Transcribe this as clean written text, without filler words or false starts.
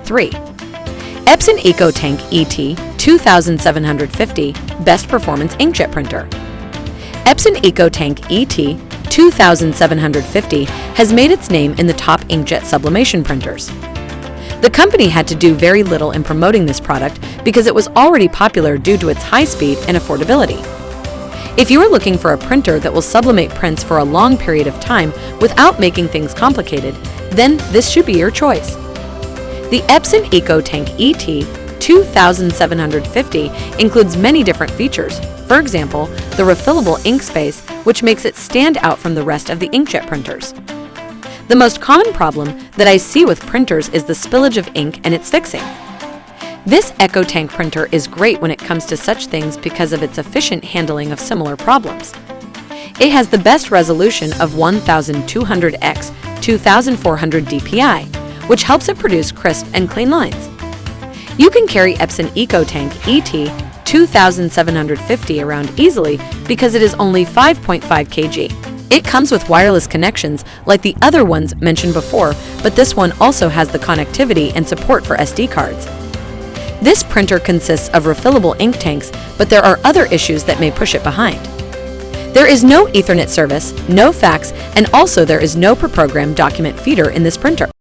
3. Epson EcoTank ET-2750 Best Performance Inkjet Printer. Epson EcoTank ET-2750 has made its name in the top inkjet sublimation printers. The company had to do very little in promoting this product because it was already popular due to its high speed and affordability. If you are looking for a printer that will sublimate prints for a long period of time without making things complicated, then this should be your choice. The Epson EcoTank ET-2750 includes many different features. For example, the refillable ink space, which makes it stand out from the rest of the inkjet printers. The most common problem that I see with printers is the spillage of ink and its fixing. This EcoTank printer is great when it comes to such things because of its efficient handling of similar problems. It has the best resolution of 1200x 2400 dpi, which helps it produce crisp and clean lines. You can carry Epson EcoTank ET-2750 around easily because it is only 5.5 kg. It comes with wireless connections like the other ones mentioned before, but this one also has the connectivity and support for SD cards. This printer consists of refillable ink tanks, but there are other issues that may push it behind. There is no Ethernet service, no fax, and also there is no per-program document feeder in this printer.